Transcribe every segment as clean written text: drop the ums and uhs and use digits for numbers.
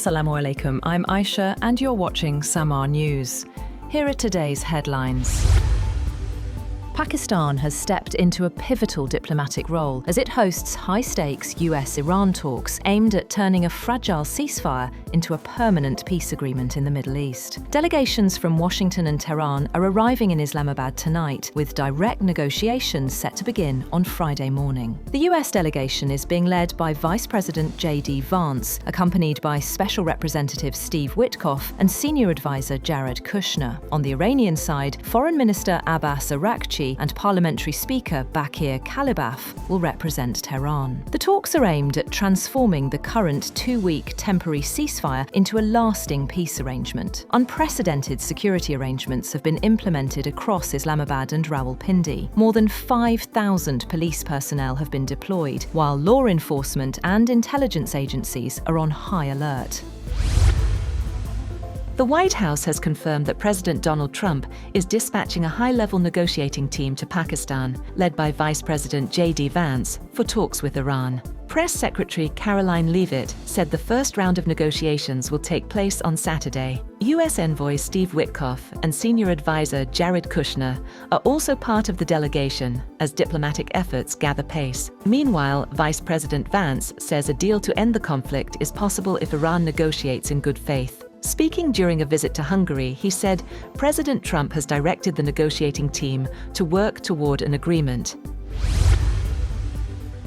Assalamu alaikum, I'm Aisha and you're watching Samaa News. Here are today's headlines. Pakistan has stepped into a pivotal diplomatic role as it hosts high-stakes US-Iran talks aimed at turning a fragile ceasefire into a permanent peace agreement in the Middle East. Delegations from Washington and Tehran are arriving in Islamabad tonight, with direct negotiations set to begin on Friday morning. The US delegation is being led by Vice President JD Vance, accompanied by Special Representative Steve Witkoff and Senior Advisor Jared Kushner. On the Iranian side, Foreign Minister Abbas Araqchi and Parliamentary Speaker Baqir Qalibaf will represent Tehran. The talks are aimed at transforming the current two-week temporary ceasefire into a lasting peace arrangement. Unprecedented security arrangements have been implemented across Islamabad and Rawalpindi. More than 5,000 police personnel have been deployed, while law enforcement and intelligence agencies are on high alert. The White House has confirmed that President Donald Trump is dispatching a high-level negotiating team to Pakistan, led by Vice President JD Vance, for talks with Iran. Press Secretary Caroline Leavitt said the first round of negotiations will take place on Saturday. U.S. Envoy Steve Witkoff and Senior Advisor Jared Kushner are also part of the delegation as diplomatic efforts gather pace. Meanwhile, Vice President Vance says a deal to end the conflict is possible if Iran negotiates in good faith. Speaking during a visit to Hungary, he said President Trump has directed the negotiating team to work toward an agreement.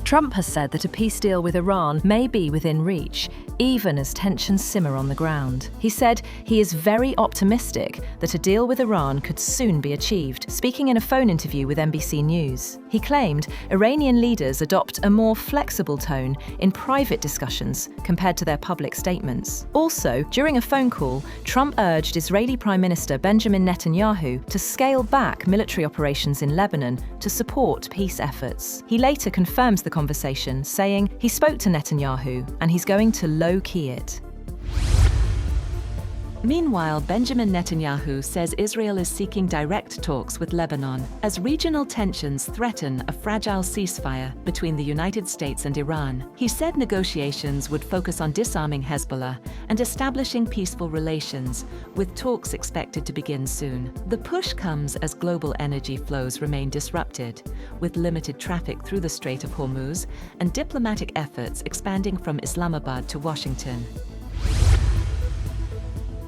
Trump has said that a peace deal with Iran may be within reach, even as tensions simmer on the ground. He said he is very optimistic that a deal with Iran could soon be achieved, speaking in a phone interview with NBC News. He claimed Iranian leaders adopt a more flexible tone in private discussions compared to their public statements. Also, during a phone call, Trump urged Israeli Prime Minister Benjamin Netanyahu to scale back military operations in Lebanon to support peace efforts. He later confirms the conversation, saying he spoke to Netanyahu and he's going to low-key it. Meanwhile, Benjamin Netanyahu says Israel is seeking direct talks with Lebanon as regional tensions threaten a fragile ceasefire between the United States and Iran. He said negotiations would focus on disarming Hezbollah and establishing peaceful relations, with talks expected to begin soon. The push comes as global energy flows remain disrupted, with limited traffic through the Strait of Hormuz and diplomatic efforts expanding from Islamabad to Washington.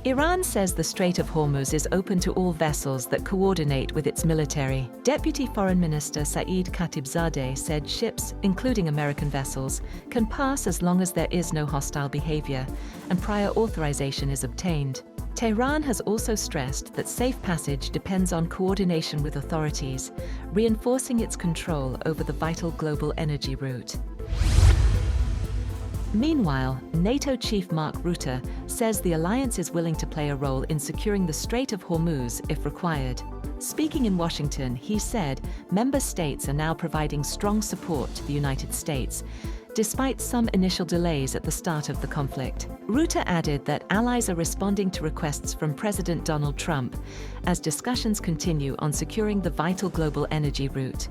Iran says the Strait of Hormuz is open to all vessels that coordinate with its military. Deputy Foreign Minister Saeed Khatibzadeh said ships, including American vessels, can pass as long as there is no hostile behavior and prior authorization is obtained. Tehran has also stressed that safe passage depends on coordination with authorities, reinforcing its control over the vital global energy route. Meanwhile, NATO chief Mark Rutte says the alliance is willing to play a role in securing the Strait of Hormuz if required. Speaking in Washington, he said member states are now providing strong support to the United States, despite some initial delays at the start of the conflict. Rutte added that allies are responding to requests from President Donald Trump as discussions continue on securing the vital global energy route.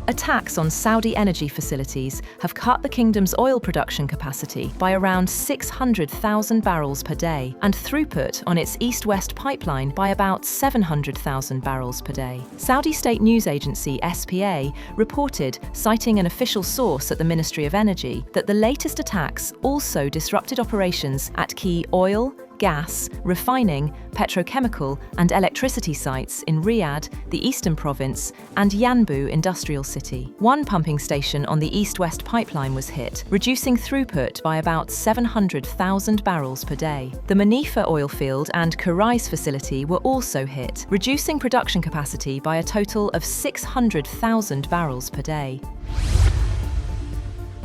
Attacks on Saudi energy facilities have cut the kingdom's oil production capacity by around 600,000 barrels per day and throughput on its east-west pipeline by about 700,000 barrels per day. Saudi state news agency SPA reported, citing an official source at the Ministry of Energy, that the latest attacks also disrupted operations at key oil, gas, refining, petrochemical and electricity sites in Riyadh, the Eastern Province, and Yanbu Industrial City. One pumping station on the east-west pipeline was hit, reducing throughput by about 700,000 barrels per day. The Manifa oil field and Kurais facility were also hit, reducing production capacity by a total of 600,000 barrels per day.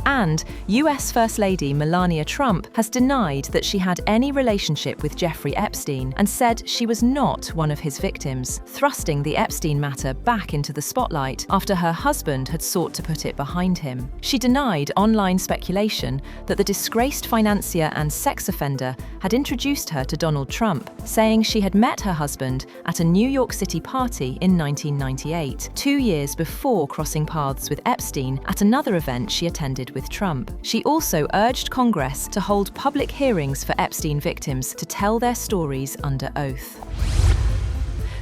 And US First Lady Melania Trump has denied that she had any relationship with Jeffrey Epstein and said she was not one of his victims, thrusting the Epstein matter back into the spotlight after her husband had sought to put it behind him. She denied online speculation that the disgraced financier and sex offender had introduced her to Donald Trump, saying she had met her husband at a New York City party in 1998, 2 years before crossing paths with Epstein at another event she attended with Trump. She also urged Congress to hold public hearings for Epstein victims to tell their stories under oath.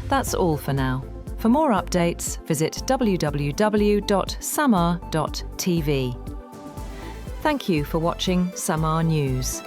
That's all for now. For more updates, visit www.samaa.tv. Thank you for watching Samaa News.